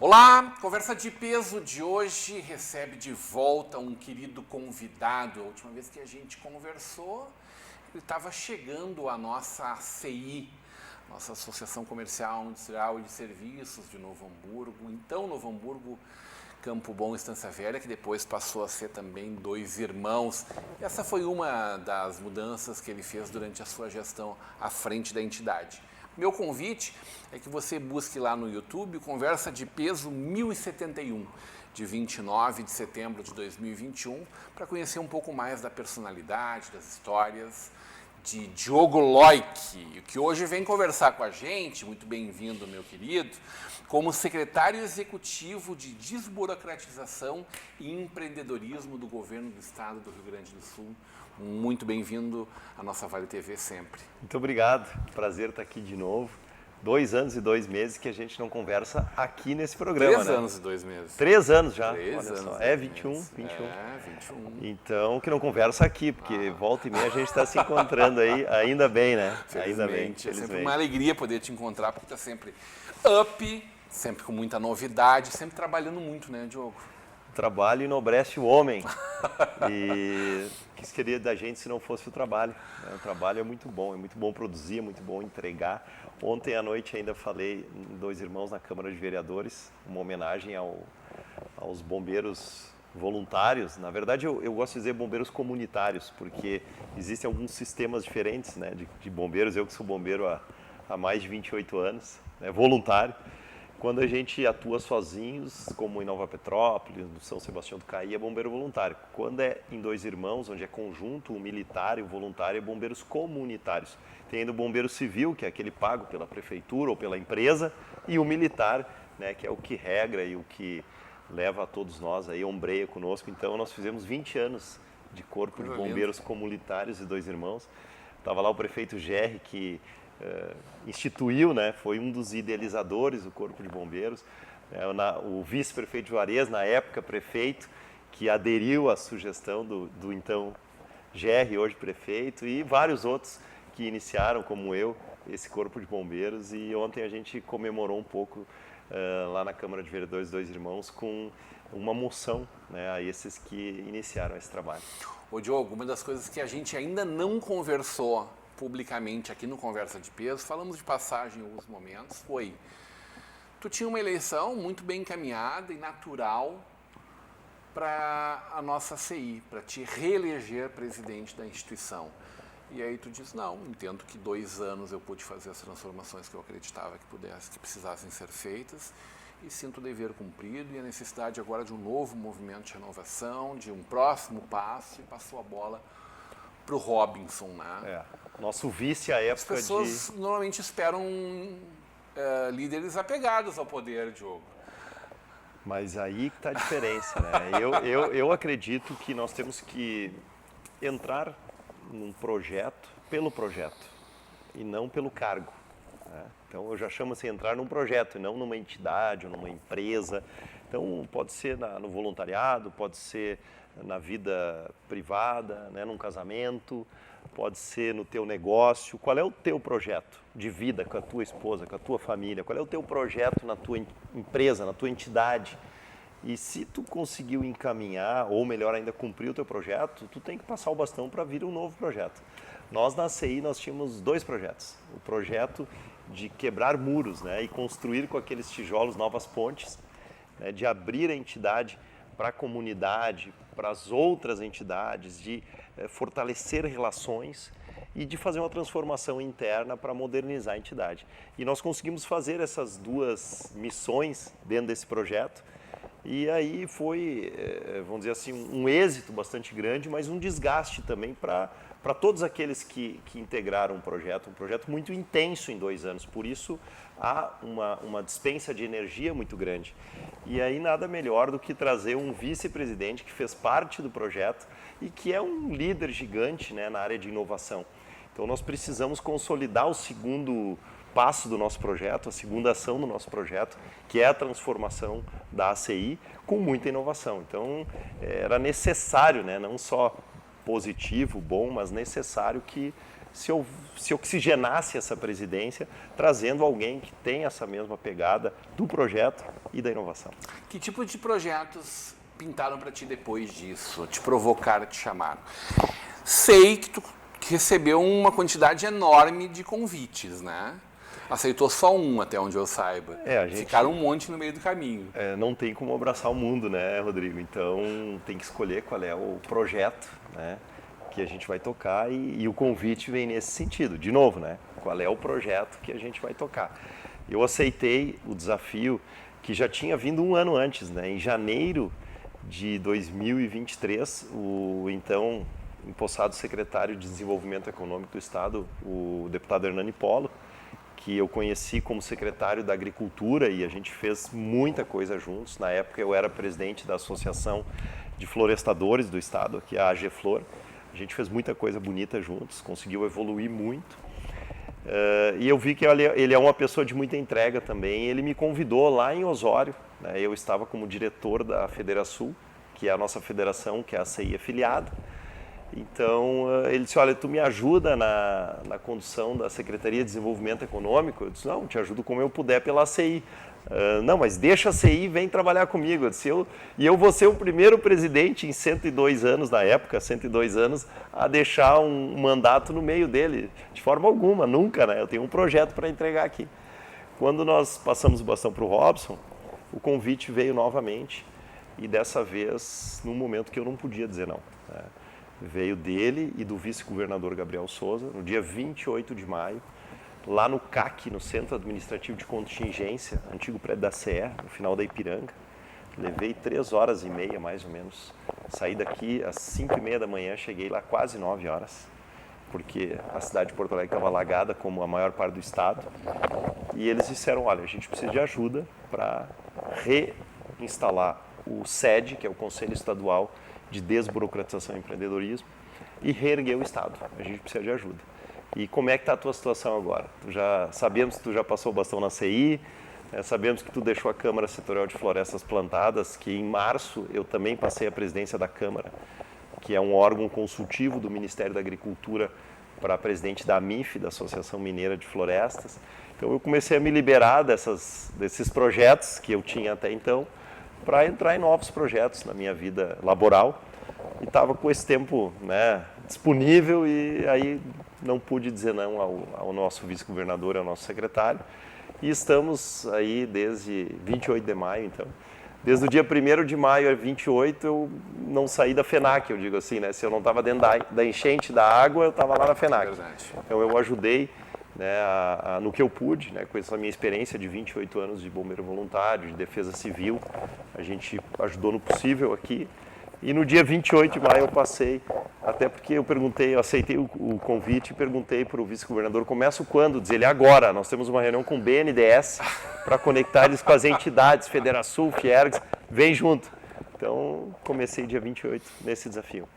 Olá, Conversa de Peso de hoje recebe de volta um querido convidado. A última vez que a gente conversou, ele estava chegando à nossa ACI, nossa Associação Comercial, Industrial e de Serviços de Novo Hamburgo. Então, Novo Hamburgo, Campo Bom e Estância Velha, que depois passou a ser também Dois Irmãos. Essa foi uma das mudanças que ele fez durante a sua gestão à frente da entidade. Meu convite é que você busque lá no YouTube o Conversa de Peso 1071, de 29 de setembro de 2021, para conhecer um pouco mais da personalidade, das histórias de Diogo Loic, que hoje vem conversar com a gente. Muito bem-vindo, meu querido, como secretário executivo de Desburocratização e Empreendedorismo do Governo do Estado do Rio Grande do Sul. Muito bem-vindo à nossa Vale TV sempre. Muito obrigado, prazer estar aqui de novo. 2 anos e 2 meses que a gente não conversa aqui nesse programa, 3 né? anos e 2 meses. 3 anos já, 3 olha anos só. e 21. É, 21. Então, que não conversa aqui, porque volta e meia a gente está se encontrando aí, ainda bem, né? Ainda bem, É sempre uma alegria poder te encontrar, porque está sempre up, sempre com muita novidade, sempre trabalhando muito, né, Diogo? Trabalho enobrece o homem. E o que seria da gente se não fosse o trabalho? O trabalho é muito bom produzir, é muito bom entregar. Ontem à noite ainda falei em Dois Irmãos na Câmara de Vereadores, uma homenagem aos bombeiros voluntários. Na verdade, eu gosto de dizer bombeiros comunitários, porque existem alguns sistemas diferentes, né, de bombeiros. Eu que sou bombeiro há mais de 28 anos, né, voluntário. Quando a gente atua sozinhos, como em Nova Petrópolis, no São Sebastião do Caí, é bombeiro voluntário. Quando é em Dois Irmãos, onde é conjunto, o militar e o voluntário, é bombeiros comunitários. Tem ainda o bombeiro civil, que é aquele pago pela prefeitura ou pela empresa, e o militar, né, que é o que regra e o que leva a todos nós, aí ombreia conosco. Então, nós fizemos 20 anos de Corpo de Bombeiros Comunitários e Dois Irmãos. Estava lá o prefeito Gerri, que instituiu, né, foi um dos idealizadores do Corpo de Bombeiros, o vice-prefeito Juarez, na época prefeito, que aderiu à sugestão do então Gerri, hoje prefeito, e vários outros que iniciaram, como eu, esse Corpo de Bombeiros. E ontem a gente comemorou um pouco lá na Câmara de Vereadores Dois Irmãos com uma moção, né, a esses que iniciaram esse trabalho. Ô Diogo, uma das coisas que a gente ainda não conversou publicamente aqui no Conversa de Peso, falamos de passagem em alguns momentos, tu tinha uma eleição muito bem encaminhada e natural para a nossa CI, para te reeleger presidente da instituição. E aí tu diz, não, entendo que 2 anos eu pude fazer as transformações que eu acreditava que precisassem ser feitas, e sinto o dever cumprido e a necessidade agora de um novo movimento de renovação, de um próximo passo, e passou a bola para o Robinson, né? Nosso vice à época. As pessoas normalmente esperam líderes apegados ao poder, Diogo. Mas aí que está a diferença, né? Eu acredito que nós temos que entrar num projeto pelo projeto e não pelo cargo, né? Então eu já chamo assim, entrar num projeto e não numa entidade ou numa empresa. Então pode ser no voluntariado, pode ser na vida privada, né, num casamento, pode ser no teu negócio. Qual é o teu projeto de vida com a tua esposa, com a tua família? Qual é o teu projeto na tua empresa, na tua entidade? E se tu conseguiu encaminhar, ou melhor ainda, cumprir o teu projeto, tu tem que passar o bastão para vir um novo projeto. Nós na CI nós tínhamos 2 projetos. O projeto de quebrar muros, né, e construir com aqueles tijolos novas pontes, né, de abrir a entidade para a comunidade, para as outras entidades, de fortalecer relações e de fazer uma transformação interna para modernizar a entidade. E nós conseguimos fazer essas 2 missões dentro desse projeto. E aí foi, vamos dizer assim, um êxito bastante grande, mas um desgaste também para todos aqueles que integraram o projeto. Um projeto muito intenso em 2 anos, por isso há uma dispensa de energia muito grande. E aí nada melhor do que trazer um vice-presidente que fez parte do projeto e que é um líder gigante, né, na área de inovação. Então nós precisamos consolidar o segundo passo do nosso projeto, a segunda ação do nosso projeto, que é a transformação da ACI com muita inovação. Então era necessário, né, não só positivo, bom, mas necessário que se oxigenasse essa presidência, trazendo alguém que tem essa mesma pegada do projeto e da inovação. Que tipo de projetos pintaram para ti depois disso? Te provocaram, te chamaram? Sei que tu recebeu uma quantidade enorme de convites, né? Aceitou só um, até onde eu saiba. Ficaram um monte no meio do caminho. Não tem como abraçar o mundo, né, Rodrigo? Então tem que escolher qual é o projeto, né, que a gente vai tocar e o convite vem nesse sentido. De novo, né? Qual é o projeto que a gente vai tocar? Eu aceitei o desafio que já tinha vindo um ano antes, né? Em janeiro de 2023, o então empossado secretário de Desenvolvimento Econômico do Estado, o deputado Hernani Polo, que eu conheci como secretário da Agricultura e a gente fez muita coisa juntos. Na época eu era presidente da Associação de Florestadores do Estado, que é a AGFlor. A gente fez muita coisa bonita juntos, conseguiu evoluir muito. E eu vi que ele é uma pessoa de muita entrega também. Ele me convidou lá em Osório, né? Eu estava como diretor da Federação, que é a nossa federação, que é a ACI afiliada. Então, ele disse, olha, tu me ajuda na condução da Secretaria de Desenvolvimento Econômico? Eu disse, não, te ajudo como eu puder pela ACI. Não, mas deixa a CI e vem trabalhar comigo. Eu disse, eu vou ser o primeiro presidente em 102 anos, na época, 102 anos, a deixar um mandato no meio dele. De forma alguma, nunca, né? Eu tenho um projeto para entregar aqui. Quando nós passamos o bastão para o Robson, o convite veio novamente e dessa vez num momento que eu não podia dizer não, né? Veio dele e do vice-governador Gabriel Souza, no dia 28 de maio, lá no CAC, no Centro Administrativo de Contingência, antigo prédio da CE, no final da Ipiranga. Levei 3 horas e meia, mais ou menos. Saí daqui às 5h30 da manhã, cheguei lá quase 9 horas, porque a cidade de Porto Alegre estava alagada, como a maior parte do estado. E eles disseram, olha, a gente precisa de ajuda para reinstalar o SED, que é o Conselho Estadual de Desburocratização e Empreendedorismo, e reerguer o Estado. A gente precisa de ajuda. E como é que está a tua situação agora? Sabemos que tu já passou o bastão na CI, sabemos que tu deixou a Câmara Setorial de Florestas Plantadas, que em março eu também passei a presidência da Câmara, que é um órgão consultivo do Ministério da Agricultura para presidente da AMIF, da Associação Mineira de Florestas. Então eu comecei a me liberar desses projetos que eu tinha até então, para entrar em novos projetos na minha vida laboral. E estava com esse tempo, né, disponível e aí não pude dizer não ao nosso vice-governador, ao nosso secretário. E estamos aí desde 28 de maio, então. Desde o dia 1º de maio a 28 eu não saí da FENAC, eu digo assim, né? Se eu não estava dentro da enchente da água, eu estava lá na FENAC. Então eu ajudei, né, no que eu pude, né, com essa minha experiência de 28 anos de bombeiro voluntário, de defesa civil, a gente ajudou no possível aqui. E no dia 28 de maio eu passei, até porque eu aceitei o convite e perguntei para o vice-governador, começo quando? Diz ele, agora, nós temos uma reunião com o BNDES para conectar eles com as entidades, Federação, Fiergs, vem junto. Então, comecei dia 28 nesse desafio.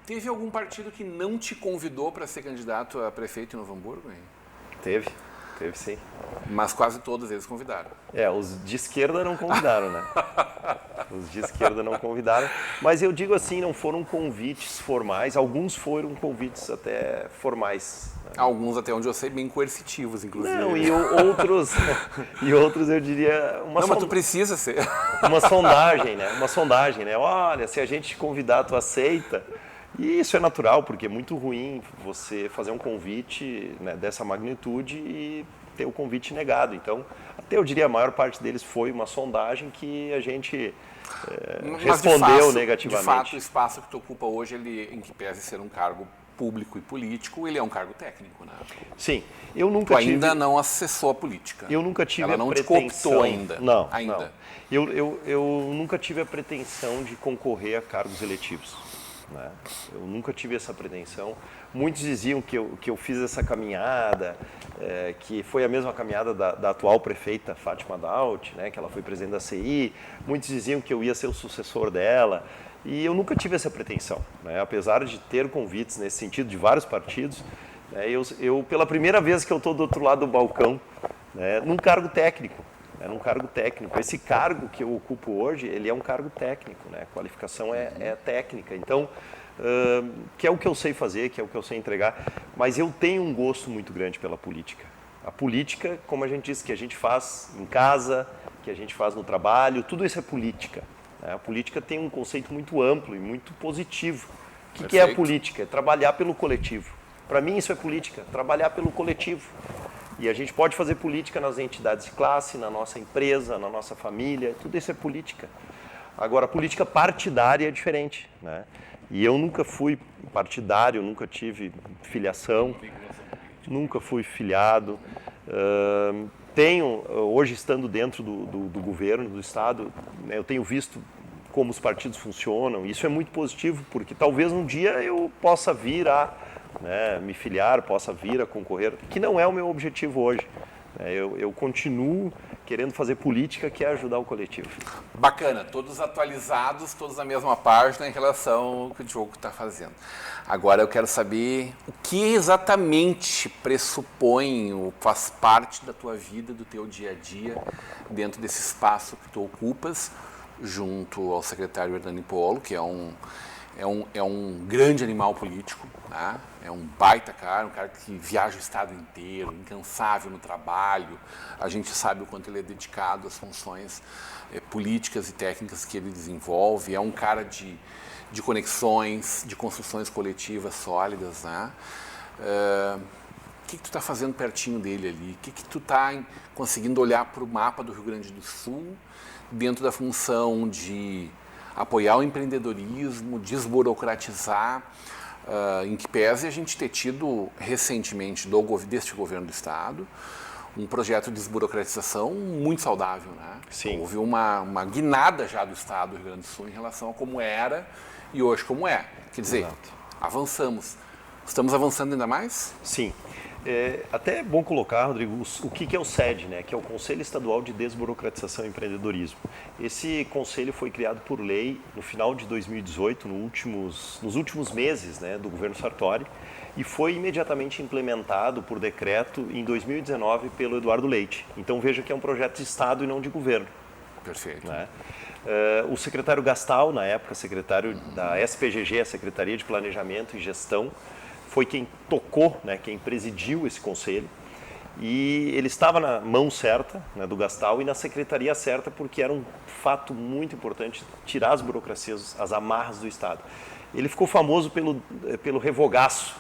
Teve algum partido que não te convidou para ser candidato a prefeito em Novo Hamburgo, hein? Teve sim. Mas quase todos eles convidaram. Os de esquerda não convidaram, né? Os de esquerda não convidaram. Mas eu digo assim, não foram convites formais, alguns foram convites até formais. Né? Alguns, até onde eu sei, bem coercitivos, inclusive. Não, e outros eu diria... Mas tu precisa ser. Uma sondagem, né? Uma sondagem, né? Olha, se a gente te convidar, tu aceita... E isso é natural, porque é muito ruim você fazer um convite, né, dessa magnitude e ter o convite negado. Então, até eu diria a maior parte deles foi uma sondagem que a gente respondeu negativamente. De fato, o espaço que tu ocupa hoje, ele, em que pese ser um cargo público e político, ele é um cargo técnico, né? Sim. Eu nunca tive... ainda não acessou a política. Eu nunca tive Ela a não pretensão... te cooptou ainda. Não, ainda. Não. Eu nunca tive a pretensão de concorrer a cargos eletivos. Né? Eu nunca tive essa pretensão. Muitos diziam que eu fiz essa caminhada, que foi a mesma caminhada da atual prefeita Fátima Daut, né? Que ela foi presidente da CI. Muitos diziam que eu ia ser o sucessor dela. E eu nunca tive essa pretensão. Né? Apesar de ter convites nesse sentido de vários partidos, Eu pela primeira vez que eu estou do outro lado do balcão, né, num cargo técnico. Esse cargo que eu ocupo hoje, ele é um cargo técnico, né? A qualificação é técnica. Então, que é o que eu sei fazer, que é o que eu sei entregar. Mas eu tenho um gosto muito grande pela política. A política, como a gente disse, que a gente faz em casa, que a gente faz no trabalho, tudo isso é política. Né? A política tem um conceito muito amplo e muito positivo. O que é a política? É trabalhar pelo coletivo. Para mim isso é política, trabalhar pelo coletivo. E a gente pode fazer política nas entidades de classe, na nossa empresa, na nossa família, tudo isso é política. Agora, a política partidária é diferente, né? E eu nunca fui partidário, nunca tive filiação, nunca fui filiado. Hoje estando dentro do governo, do Estado, né, eu tenho visto como os partidos funcionam. Isso é muito positivo, porque talvez um dia eu possa vir a me filiar, possa vir a concorrer, que não é o meu objetivo hoje. Eu continuo querendo fazer política, que é ajudar o coletivo. Bacana, todos atualizados, todos na mesma página em relação ao que o Diogo está fazendo. Agora eu quero saber o que exatamente pressupõe ou faz parte da tua vida, do teu dia a dia, dentro desse espaço que tu ocupas, junto ao secretário Hernani Polo, que é um grande animal político, né? É um baita cara, um cara que viaja o estado inteiro, incansável no trabalho. A gente sabe o quanto ele é dedicado às funções políticas e técnicas que ele desenvolve. É um cara de conexões, de construções coletivas sólidas, né? O que tu está fazendo pertinho dele ali? O que tu está conseguindo olhar para o mapa do Rio Grande do Sul dentro da função de apoiar o empreendedorismo, desburocratizar, em que pese a gente ter tido recentemente deste governo do Estado um projeto de desburocratização muito saudável, né? Sim. Houve uma guinada já do Estado do Rio Grande do Sul em relação a como era e hoje como é. Quer dizer, avançamos. Estamos avançando ainda mais? Sim. Até é bom colocar, Rodrigo, o que é o SED, né? Que é o Conselho Estadual de Desburocratização e Empreendedorismo. Esse conselho foi criado por lei no final de 2018, nos últimos meses, né, do governo Sartori, e foi imediatamente implementado por decreto em 2019 pelo Eduardo Leite. Então veja que é um projeto de Estado e não de governo. Perfeito. Né? O secretário Gastal, na época, secretário da SPGG, a Secretaria de Planejamento e Gestão, foi quem tocou, né, quem presidiu esse conselho, e ele estava na mão certa, né, do Gastal, e na secretaria certa, porque era um fato muito importante tirar as burocracias, as amarras do Estado. Ele ficou famoso pelo revogaço,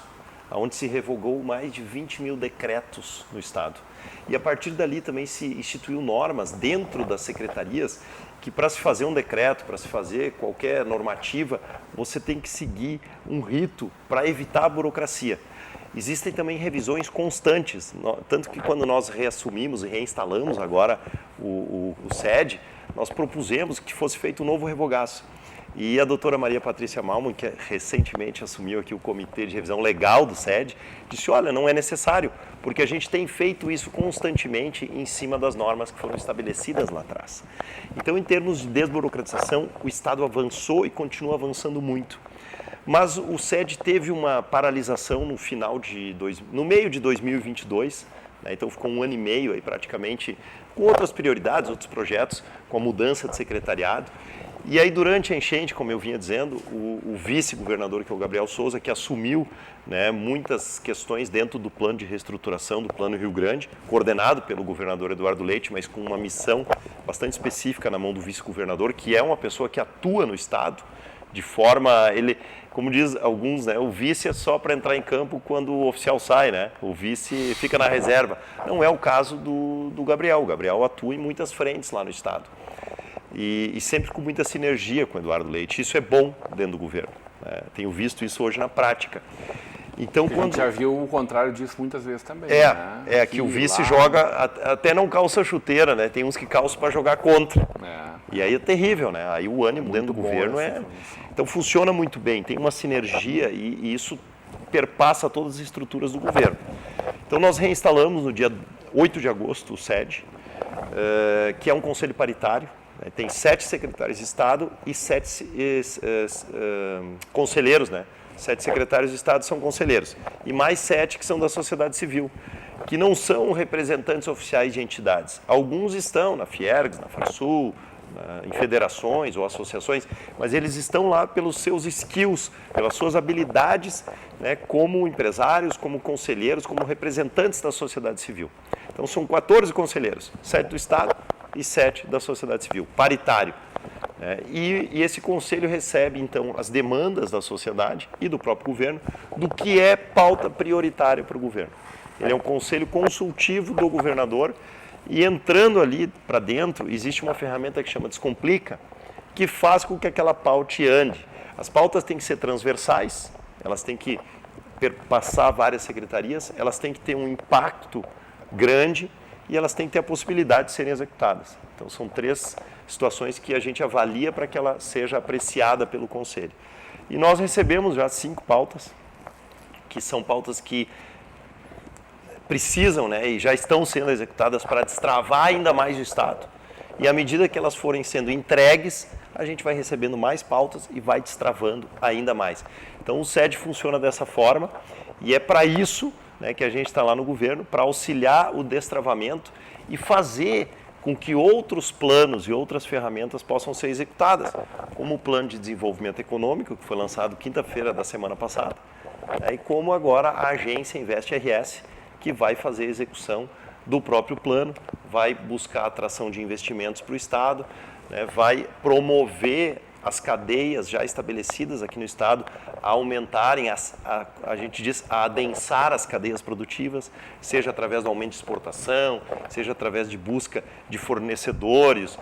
onde se revogou mais de 20 mil decretos no Estado. E a partir dali também se instituiu normas dentro das secretarias que para se fazer um decreto, para se fazer qualquer normativa, você tem que seguir um rito para evitar a burocracia. Existem também revisões constantes, tanto que quando nós reassumimos e reinstalamos agora o SED, nós propusemos que fosse feito um novo revogaço. E a doutora Maria Patrícia Malman, que recentemente assumiu aqui o Comitê de Revisão Legal do SED, disse, olha, não é necessário, porque a gente tem feito isso constantemente em cima das normas que foram estabelecidas lá atrás. Então, em termos de desburocratização, o Estado avançou e continua avançando muito. Mas o SED teve uma paralisação no meio de 2022, né? Então ficou um ano e meio aí praticamente com outras prioridades, outros projetos, com a mudança de secretariado. E aí, durante a enchente, como eu vinha dizendo, o vice-governador, que é o Gabriel Souza, que assumiu, né, muitas questões dentro do plano de reestruturação do Plano Rio Grande, coordenado pelo governador Eduardo Leite, mas com uma missão bastante específica na mão do vice-governador, que é uma pessoa que atua no Estado de forma, como diz alguns, né, o vice é só para entrar em campo quando o oficial sai, né? O vice fica na reserva. Não é o caso do Gabriel. O Gabriel atua em muitas frentes lá no Estado. E sempre com muita sinergia com o Eduardo Leite. Isso é bom dentro do governo, né? Tenho visto isso hoje na prática. Então, a gente já viu o contrário disso muitas vezes também. Que o vice joga, até não calça chuteira, né? Tem uns que calçam para jogar contra. E aí é terrível, né? Aí o ânimo dentro do governo Então funciona muito bem, tem uma sinergia e isso perpassa todas as estruturas do governo. Então nós reinstalamos no dia 8 de agosto o SED, que é um conselho paritário. Tem 7 secretários de Estado e 7 conselheiros, né? 7 secretários de Estado são conselheiros. E mais 7 que são da sociedade civil, que não são representantes oficiais de entidades. Alguns estão na Fiergs, na Farsul, em federações ou associações, mas eles estão lá pelos seus skills, pelas suas habilidades, né, como empresários, como conselheiros, como representantes da sociedade civil. Então são 14 conselheiros, 7 do Estado e 7 da sociedade civil, paritário. E esse conselho recebe, então, as demandas da sociedade e do próprio governo do que é pauta prioritária para o governo. Ele é um conselho consultivo do governador e entrando ali para dentro, existe uma ferramenta que chama Descomplica, que faz com que aquela pauta ande. As pautas têm que ser transversais, elas têm que perpassar várias secretarias, elas têm que ter um impacto grande e elas têm que ter a possibilidade de serem executadas. Então, são 3 situações que a gente avalia para que ela seja apreciada pelo Conselho. E nós recebemos já 5 pautas, que são pautas que precisam, né, e já estão sendo executadas para destravar ainda mais o Estado. E à medida que elas forem sendo entregues, a gente vai recebendo mais pautas e vai destravando ainda mais. Então, o SED funciona dessa forma e é para isso, né, que a gente está lá no governo, para auxiliar o destravamento e fazer com que outros planos e outras ferramentas possam ser executadas, como o Plano de Desenvolvimento Econômico, que foi lançado quinta-feira da semana passada, e como agora a agência Invest RS, que vai fazer a execução do próprio plano, vai buscar atração de investimentos para o Estado, né, vai promover as cadeias já estabelecidas aqui no Estado a aumentarem, a gente diz, a adensar as cadeias produtivas, seja através do aumento de exportação, seja através de busca de fornecedores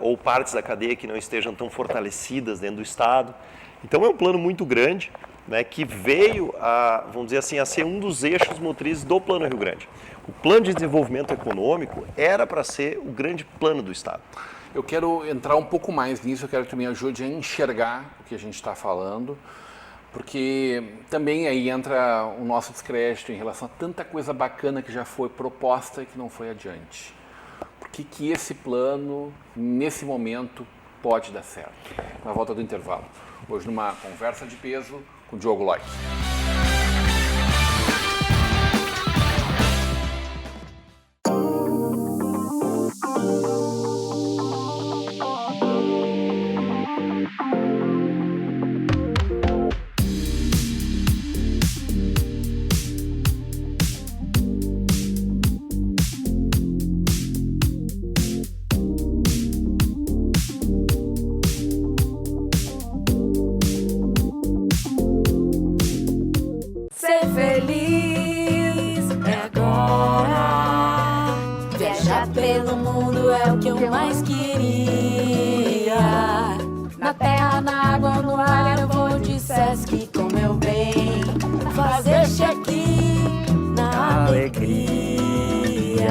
ou partes da cadeia que não estejam tão fortalecidas dentro do Estado. Então é um plano muito grande, né, que veio a, vamos dizer assim, a ser um dos eixos motrizes do Plano Rio Grande. O Plano de Desenvolvimento Econômico era para ser o grande plano do Estado. Eu quero entrar um pouco mais nisso, eu quero que tu me ajude a enxergar o que a gente está falando, porque também aí entra o nosso descrédito em relação a tanta coisa bacana que já foi proposta e que não foi adiante. Por que esse plano, nesse momento, pode dar certo? Na volta do intervalo. Hoje numa conversa de peso com o Diogo Loik. Pelo mundo é o que eu mais queria. Na terra, na água, no ar, eu vou de Sesc com meu bem. Fazer check-in na alegria.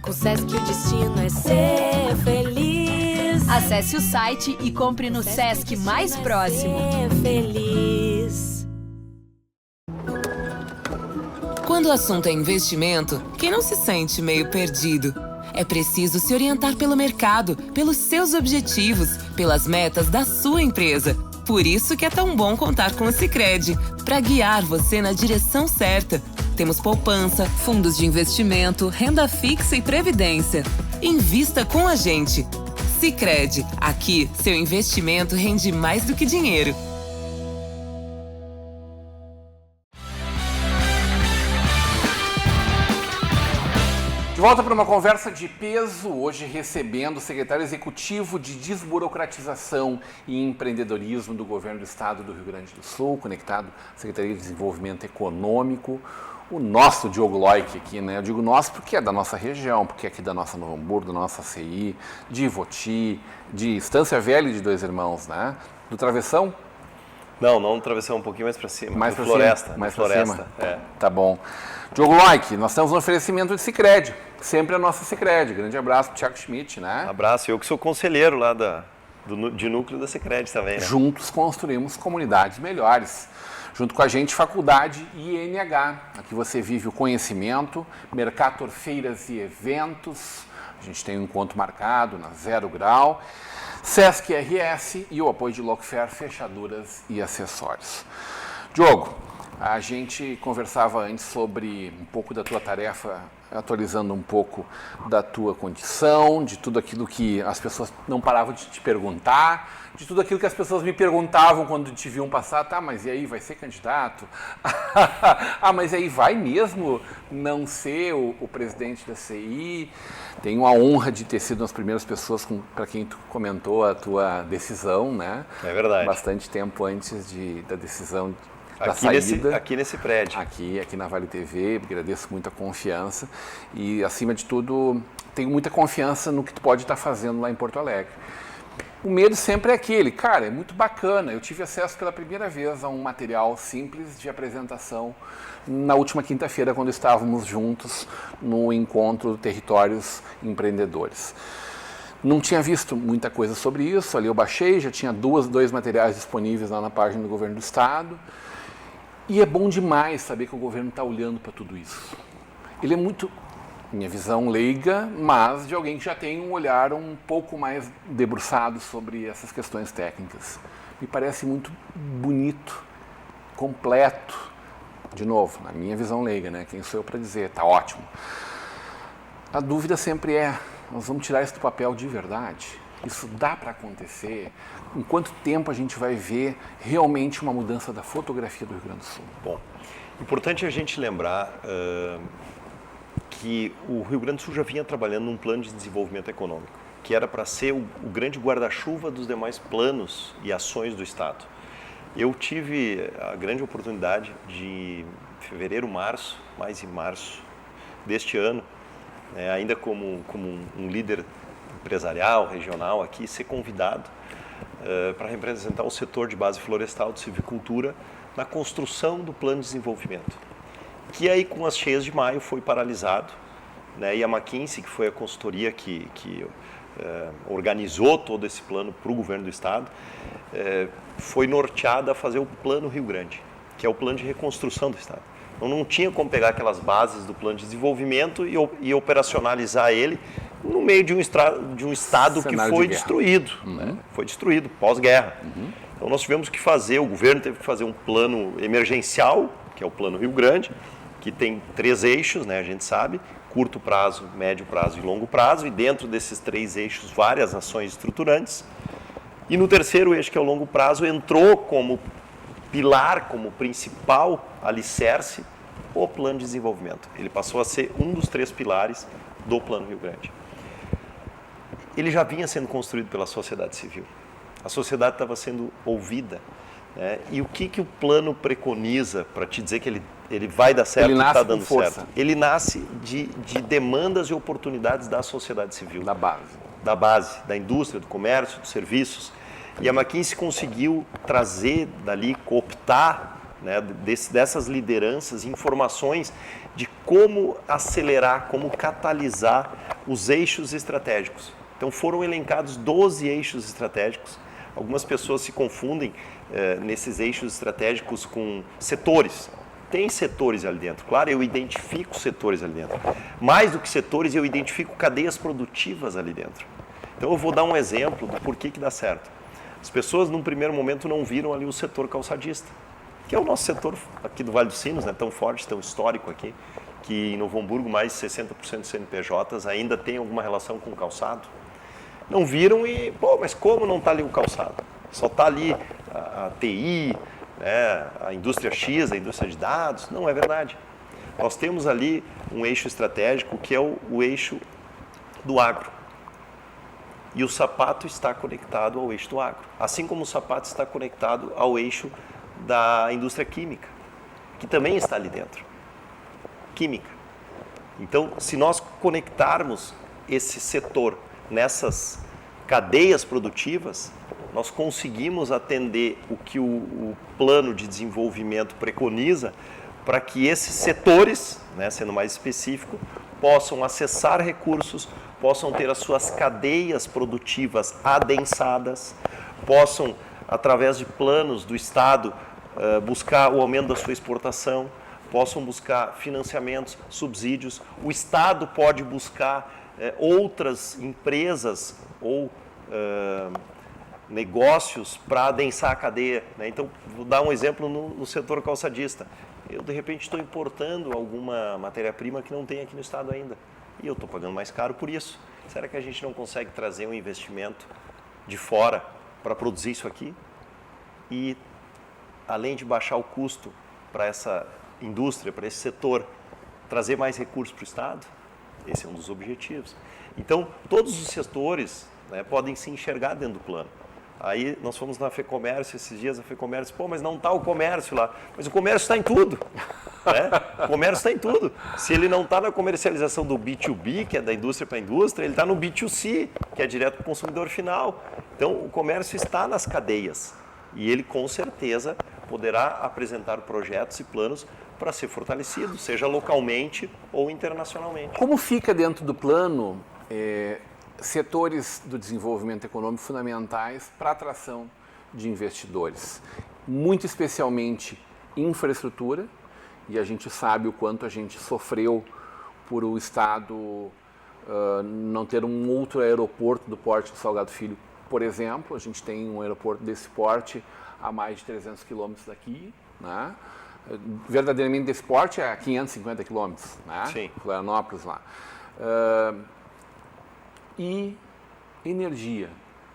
Com Sesc o destino é ser feliz. Acesse o site e compre no Sesc mais próximo. Ser feliz. Quando o assunto é investimento, quem não se sente meio perdido? É preciso se orientar pelo mercado, pelos seus objetivos, pelas metas da sua empresa. Por isso que é tão bom contar com o Sicredi, para guiar você na direção certa. Temos poupança, fundos de investimento, renda fixa e previdência. Invista com a gente. Sicredi, aqui seu investimento rende mais do que dinheiro. De volta para uma conversa de peso, hoje recebendo o secretário executivo de Desburocratização e Empreendedorismo do Governo do Estado do Rio Grande do Sul, conectado à Secretaria de Desenvolvimento Econômico, o nosso Diogo Loik aqui, né? Eu digo nosso porque é da nossa região, porque é aqui da nossa Novo Hamburgo, da nossa CI, de Ivoti, de Estância Velha e de Dois Irmãos, né? Do Travessão? Não Travessão, um pouquinho mais para cima. Mais para Floresta. Cima? Mais Floresta, cima? é. Tá bom. Diogo Loik, nós temos um oferecimento de Sicredi, sempre a nossa Sicredi. Grande abraço pro Thiago Schmidt, né? Abraço, eu que sou conselheiro lá de núcleo da Sicredi também, né? Juntos construímos comunidades melhores. Junto com a gente, Faculdade INH. Aqui você vive o conhecimento, Mercator Feiras e Eventos. A gente tem um encontro marcado na 0 Grau. Sesc RS e o apoio de Locfair Fechaduras e Acessórios. Diogo, a gente conversava antes sobre um pouco da tua tarefa, atualizando um pouco da tua condição, de tudo aquilo que as pessoas não paravam de te perguntar, de tudo aquilo que as pessoas me perguntavam quando te viam passar, tá, mas e aí, vai ser candidato? Ah, mas aí vai mesmo não ser o presidente da CI? Tenho a honra de ter sido uma das primeiras pessoas para quem tu comentou a tua decisão, né? É verdade. Bastante tempo antes da decisão da saída. Aqui nesse prédio. Aqui na Vale TV, agradeço muito a confiança e, acima de tudo, tenho muita confiança no que tu pode estar fazendo lá em Porto Alegre. O medo sempre é aquele, cara, é muito bacana, eu tive acesso pela primeira vez a um material simples de apresentação na última quinta-feira, quando estávamos juntos no encontro Territórios Empreendedores. Não tinha visto muita coisa sobre isso, ali eu baixei, já tinha dois materiais disponíveis lá na página do Governo do Estado. E é bom demais saber que o governo está olhando para tudo isso. Ele é muito, minha visão leiga, mas de alguém que já tem um olhar um pouco mais debruçado sobre essas questões técnicas. Me parece muito bonito, completo. De novo, na minha visão leiga, né? Quem sou eu para dizer? Tá ótimo. A dúvida sempre é, nós vamos tirar isso do papel de verdade? Isso dá para acontecer? Em quanto tempo a gente vai ver realmente uma mudança da fotografia do Rio Grande do Sul? Bom, importante a gente lembrar que o Rio Grande do Sul já vinha trabalhando num plano de desenvolvimento econômico, que era para ser o grande guarda-chuva dos demais planos e ações do Estado. Eu tive a grande oportunidade de, em fevereiro, março, mais em março deste ano, ainda como um líder empresarial, regional aqui, ser convidado para representar o setor de base florestal de silvicultura na construção do plano de desenvolvimento, que aí com as cheias de maio foi paralisado, né? E a McKinsey, que foi a consultoria que organizou todo esse plano para o governo do estado, foi norteada a fazer o Plano Rio Grande, que é o plano de reconstrução do estado. Então não tinha como pegar aquelas bases do plano de desenvolvimento e operacionalizar ele no meio de um estado que foi destruído, né? Foi destruído pós-guerra. Então nós tivemos que fazer, o governo teve que fazer um plano emergencial, que é o Plano Rio Grande, que tem 3 eixos, né, a gente sabe, curto prazo, médio prazo e longo prazo, e dentro desses 3 eixos várias ações estruturantes. E no terceiro eixo, que é o longo prazo, entrou como pilar, como principal alicerce, o plano de desenvolvimento. Ele passou a ser um dos 3 pilares do Plano Rio Grande. Ele já vinha sendo construído pela sociedade civil. A sociedade estava sendo ouvida, né? E o que o plano preconiza para te dizer que ele vai dar certo e está dando certo? Ele nasce de demandas e oportunidades da sociedade civil. Da base, da indústria, do comércio, dos serviços. E a McKinsey conseguiu trazer dali, cooptar, né, dessas lideranças, informações de como acelerar, como catalisar os eixos estratégicos. Então foram elencados 12 eixos estratégicos. Algumas pessoas se confundem nesses eixos estratégicos com setores. Tem setores ali dentro, claro, eu identifico setores ali dentro. Mais do que setores, eu identifico cadeias produtivas ali dentro. Então eu vou dar um exemplo do porquê que dá certo. As pessoas, num primeiro momento, não viram ali o setor calçadista, que é o nosso setor aqui do Vale dos Sinos, né, tão forte, tão histórico aqui, que em Novo Hamburgo mais de 60% dos CNPJs ainda tem alguma relação com o calçado. Não viram e, mas como não está ali o calçado? Só está ali a TI, né, a indústria X, a indústria de dados? Não é verdade. Nós temos ali um eixo estratégico que é o eixo do agro. E o sapato está conectado ao eixo do agro. Assim como o sapato está conectado ao eixo da indústria química, que também está ali dentro. Química. Então, se nós conectarmos esse setor nessas cadeias produtivas, nós conseguimos atender o que o plano de desenvolvimento preconiza para que esses setores, né, sendo mais específico, possam acessar recursos, possam ter as suas cadeias produtivas adensadas, possam, através de planos do Estado, buscar o aumento da sua exportação, possam buscar financiamentos, subsídios. O Estado pode buscar outras empresas ou negócios para adensar a cadeia, né? Então, vou dar um exemplo no setor calçadista. Eu, de repente, estou importando alguma matéria-prima que não tem aqui no estado ainda. E eu estou pagando mais caro por isso. Será que a gente não consegue trazer um investimento de fora para produzir isso aqui? E, além de baixar o custo para essa indústria, para esse setor, trazer mais recursos para o estado? Esse é um dos objetivos. Então, todos os setores, né, podem se enxergar dentro do plano. Aí nós fomos na FEComércio esses dias, a FEComércio, mas não está o comércio lá. Mas o comércio está em tudo. Né? O comércio está em tudo. Se ele não está na comercialização do B2B, que é da indústria para a indústria, ele está no B2C, que é direto para o consumidor final. Então, o comércio está nas cadeias. E ele, com certeza, poderá apresentar projetos e planos para ser fortalecido, seja localmente ou internacionalmente. Como fica dentro do plano setores do desenvolvimento econômico fundamentais para a atração de investidores? Muito especialmente infraestrutura, e a gente sabe o quanto a gente sofreu por o Estado não ter um outro aeroporto do porte do Salgado Filho, por exemplo. A gente tem um aeroporto desse porte a mais de 300 quilômetros daqui, né? Verdadeiramente desse porte é a 550 quilômetros, né? Sim. Florianópolis lá. E energia,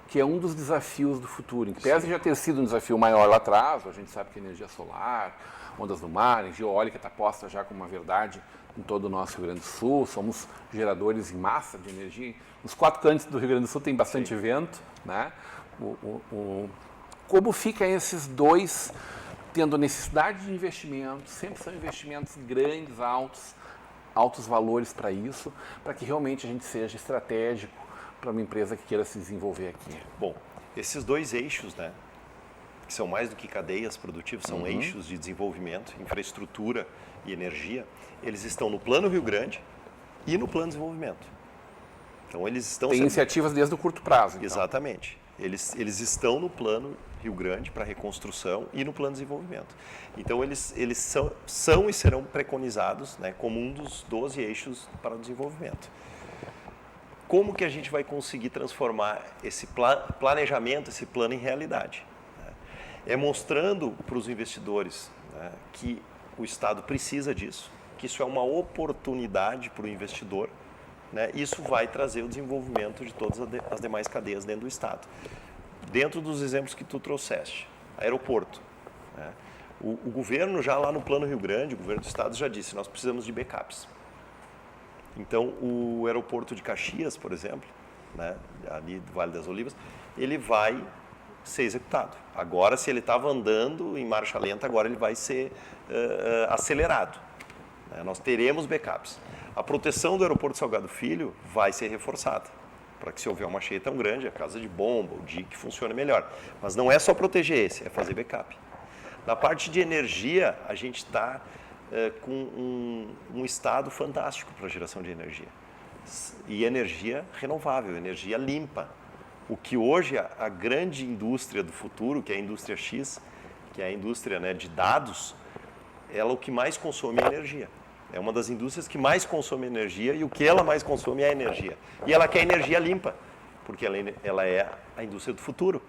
que é um dos desafios do futuro. Em que pese já ter sido um desafio maior lá atrás, a gente sabe que energia solar, ondas do mar, energia eólica está posta já como uma verdade em todo o nosso Rio Grande do Sul. Somos geradores em massa de energia. Nos 4 cantos do Rio Grande do Sul tem bastante vento, né? Como fica esses dois tendo necessidade de investimentos? Sempre são investimentos grandes, altos valores para isso, para que realmente a gente seja estratégico para uma empresa que queira se desenvolver aqui. Bom, esses dois eixos, né, que são mais do que cadeias produtivas, são eixos de desenvolvimento, infraestrutura e energia, eles estão no Plano Rio Grande e no Plano de Desenvolvimento. Então, eles estão... Tem iniciativas desde o curto prazo, então. Exatamente. Eles estão no Plano Rio Grande para reconstrução e no Plano de Desenvolvimento. Então, eles são e serão preconizados, né, como um dos 12 eixos para o desenvolvimento. Como que a gente vai conseguir transformar esse planejamento, esse plano em realidade? É mostrando para os investidores, né, que o Estado precisa disso, que isso é uma oportunidade para o investidor, né? Isso vai trazer o desenvolvimento de todas as demais cadeias dentro do Estado. Dentro dos exemplos que tu trouxeste, aeroporto, né? O governo já lá no Plano Rio Grande, o governo do Estado já disse, nós precisamos de backups. Então, o aeroporto de Caxias, por exemplo, né, ali do Vale das Olivas, ele vai ser executado. Agora, se ele estava andando em marcha lenta, agora ele vai ser acelerado. Nós teremos backups. A proteção do aeroporto Salgado Filho vai ser reforçada, para que se houver uma cheia tão grande, a casa de bomba, o DIC funcione melhor. Mas não é só proteger esse, é fazer backup. Na parte de energia, a gente está com um estado fantástico para a geração de energia. E energia renovável, energia limpa. O que hoje a grande indústria do futuro, que é a indústria X, que é a indústria, né, de dados, ela o que mais consome é energia. É uma das indústrias que mais consome energia e o que ela mais consome é energia. E ela quer energia limpa, porque ela é a indústria do futuro.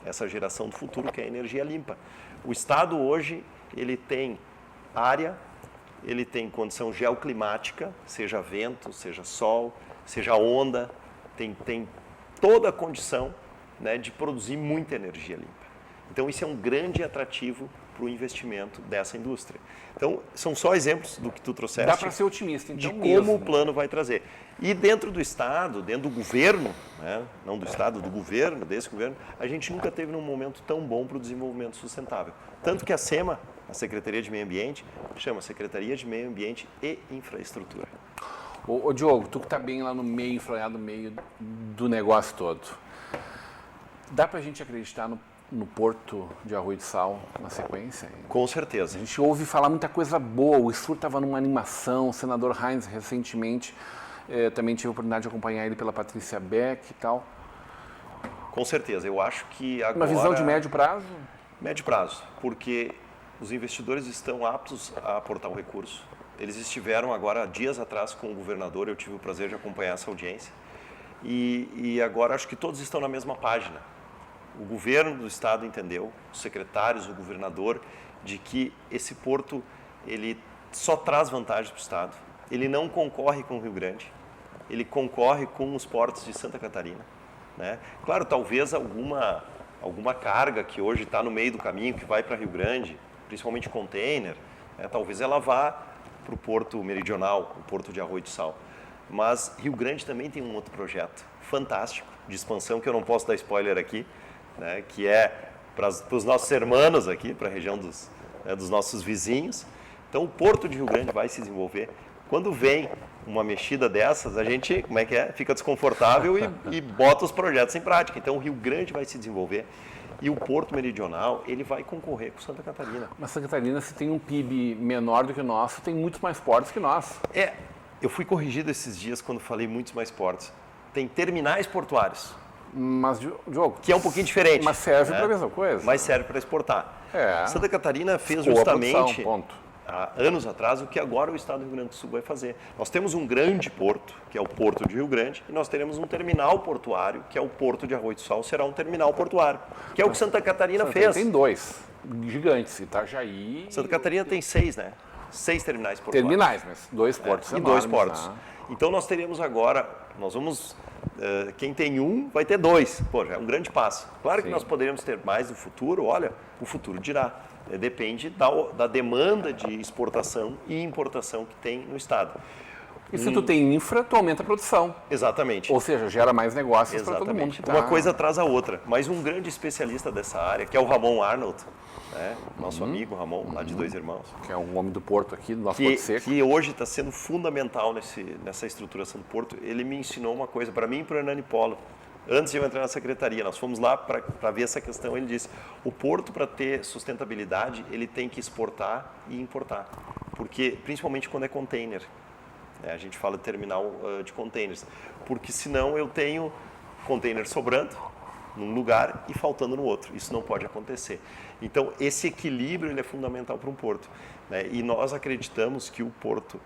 Essa geração do futuro que é a energia limpa. O Estado hoje, ele tem área, ele tem condição geoclimática, seja vento, seja sol, seja onda, tem toda a condição, né, de produzir muita energia limpa. Então, isso é um grande atrativo para o investimento dessa indústria. Então, são só exemplos do que tu trouxeste. Dá para ser otimista, então, de mesmo. como o plano vai trazer. E dentro do Estado, dentro do governo, né, não do Estado, do governo, desse governo, a gente nunca teve num momento tão bom para o desenvolvimento sustentável. Tanto que a SEMA, a Secretaria de Meio Ambiente, chama Secretaria de Meio Ambiente e Infraestrutura. Ô Diogo, tu que está bem lá no meio, enfranhado no meio do negócio todo, dá para a gente acreditar no Porto de Arroio do Sal na sequência? Com certeza. A gente ouve falar muita coisa boa, o Sur estava numa animação, o senador Heinz recentemente, também tive a oportunidade de acompanhar ele pela Patrícia Beck e tal. Com certeza, eu acho que agora... Uma visão de médio prazo? Médio prazo, porque os investidores estão aptos a aportar um recurso. Eles estiveram agora, dias atrás, com o governador, eu tive o prazer de acompanhar essa audiência, e agora acho que todos estão na mesma página. o governo do estado entendeu, os secretários, o governador, de que esse porto ele só traz vantagens para o estado. Ele não concorre com o Rio Grande, ele concorre com os portos de Santa Catarina, né? Claro, talvez alguma carga que hoje está no meio do caminho, que vai para Rio Grande, principalmente container, né? Talvez ela vá para o porto meridional, o porto de Arroio do Sal. Mas Rio Grande também tem um outro projeto fantástico de expansão, que eu não posso dar spoiler aqui, né? Que é para os nossos irmãos aqui, para a região dos nossos vizinhos. Então o porto de Rio Grande vai se desenvolver. Quando vem uma mexida dessas, a gente, fica desconfortável e bota os projetos em prática. Então o Rio Grande vai se desenvolver e o Porto Meridional, ele vai concorrer com Santa Catarina. Mas Santa Catarina, se tem um PIB menor do que o nosso, tem muitos mais portos que nós. Eu fui corrigido esses dias quando falei muitos mais portos. Tem terminais portuários. Mas, Diogo... Que é um pouquinho diferente. Mas serve para a mesma coisa. Mas serve para exportar. Santa Catarina fez Boa justamente... produção, ponto. Há anos atrás, o que agora o Estado do Rio Grande do Sul vai fazer. Nós temos um grande porto, que é o Porto de Rio Grande, e nós teremos um terminal portuário, que é o Porto de Arroio do Sal, será um terminal portuário, que é o que Santa Catarina fez. Tem 2 gigantes, Itajaí... Santa Catarina tem 6, né? 6 terminais portuários. Terminais, mas 2 portos e enormes, 2 portos. Tá? Então nós teremos agora, quem tem um vai ter 2. Pô, já é um grande passo. Claro que nós poderíamos ter mais no futuro, olha, o futuro dirá. Depende da demanda de exportação e importação que tem no estado. E se tu tem infra, tu aumenta a produção. Exatamente. Ou seja, gera mais negócios para todo mundo. Uma coisa atrás a outra. Mas um grande especialista dessa área, que é o Ramon Arnold, né? Nosso amigo Ramon, lá de Dois Irmãos. Que é um homem do Porto aqui, do nosso Porto Seco. Que hoje está sendo fundamental nessa estruturação do Porto. Ele me ensinou uma coisa, para mim e para o Hernani Polo. Antes de eu entrar na secretaria, nós fomos lá para ver essa questão. Ele disse, o porto, para ter sustentabilidade, ele tem que exportar e importar. Porque, principalmente quando é container, né? A gente fala de terminal de containers. Porque senão eu tenho container sobrando num lugar e faltando no outro. Isso não pode acontecer. Então, esse equilíbrio ele é fundamental para um porto, né? E nós acreditamos que o porto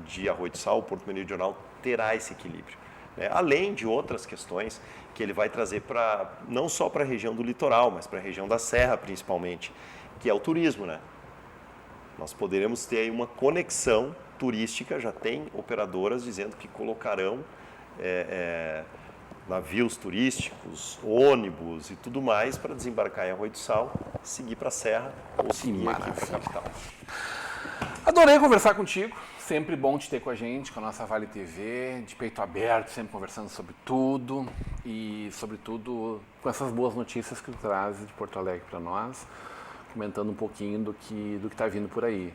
de Arroio do Sal, o Porto Meridional, terá esse equilíbrio. Além de outras questões que ele vai trazer não só para a região do litoral, mas para a região da Serra principalmente, que é o turismo, né? Nós poderemos ter aí uma conexão turística, já tem operadoras dizendo que colocarão navios turísticos, ônibus e tudo mais para desembarcar em Arroio do Sal, seguir para a Serra ou seguir aqui para a capital. Adorei conversar contigo. Sempre bom te ter com a gente, com a nossa Vale TV, de peito aberto, sempre conversando sobre tudo e, sobretudo, com essas boas notícias que tu traz de Porto Alegre para nós, comentando um pouquinho do que está vindo por aí.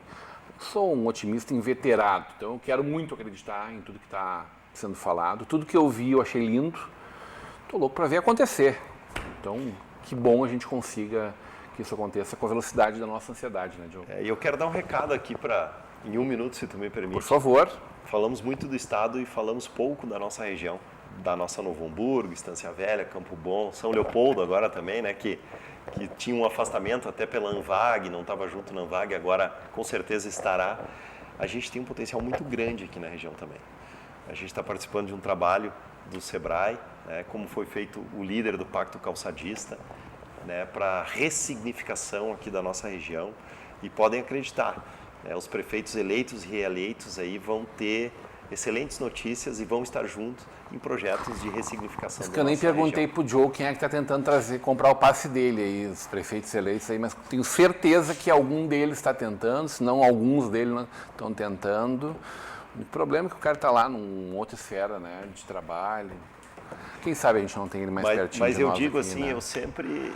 Sou um otimista inveterado, então eu quero muito acreditar em tudo que está sendo falado. Tudo que eu vi eu achei lindo, estou louco para ver acontecer. Então, que bom a gente consiga que isso aconteça com a velocidade da nossa ansiedade, né, Diogo? E eu quero dar um recado aqui em 1 minuto, se tu me permite. Por favor. Falamos muito do estado e falamos pouco da nossa região, da nossa Novo Hamburgo, Estância Velha, Campo Bom, São Leopoldo agora também, né, que tinha um afastamento até pela ANVAG, não estava junto na ANVAG, agora com certeza estará. A gente tem um potencial muito grande aqui na região também. A gente está participando de um trabalho do SEBRAE, né, como foi feito o líder do Pacto Calçadista, né, para ressignificação aqui da nossa região, e podem acreditar, os prefeitos eleitos e reeleitos aí vão ter excelentes notícias e vão estar juntos em projetos de ressignificação da nossa região. Eu nem perguntei para o Joe quem é que está tentando comprar o passe dele aí, os prefeitos eleitos aí, mas tenho certeza que algum deles está tentando, se não alguns deles estão tentando. O problema é que o cara está lá numa outra esfera, né, de trabalho. Quem sabe a gente não tem ele mais pertinho Mas de eu nós digo aqui, assim, né?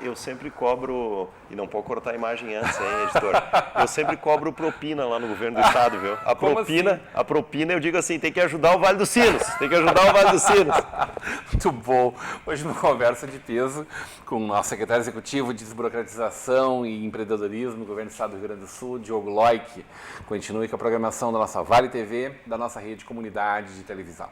eu sempre cobro, e não pode cortar a imagem antes, hein, editor? Eu sempre cobro propina lá no governo do estado, viu? A propina, eu digo assim, tem que ajudar o Vale dos Sinos, Muito bom. Hoje no Conversa de Peso, com o nosso secretário executivo de Desburocratização e Empreendedorismo do Governo do Estado do Rio Grande do Sul, Diogo Loic. Continue com a programação da nossa Vale TV, da nossa rede de comunidade de televisão.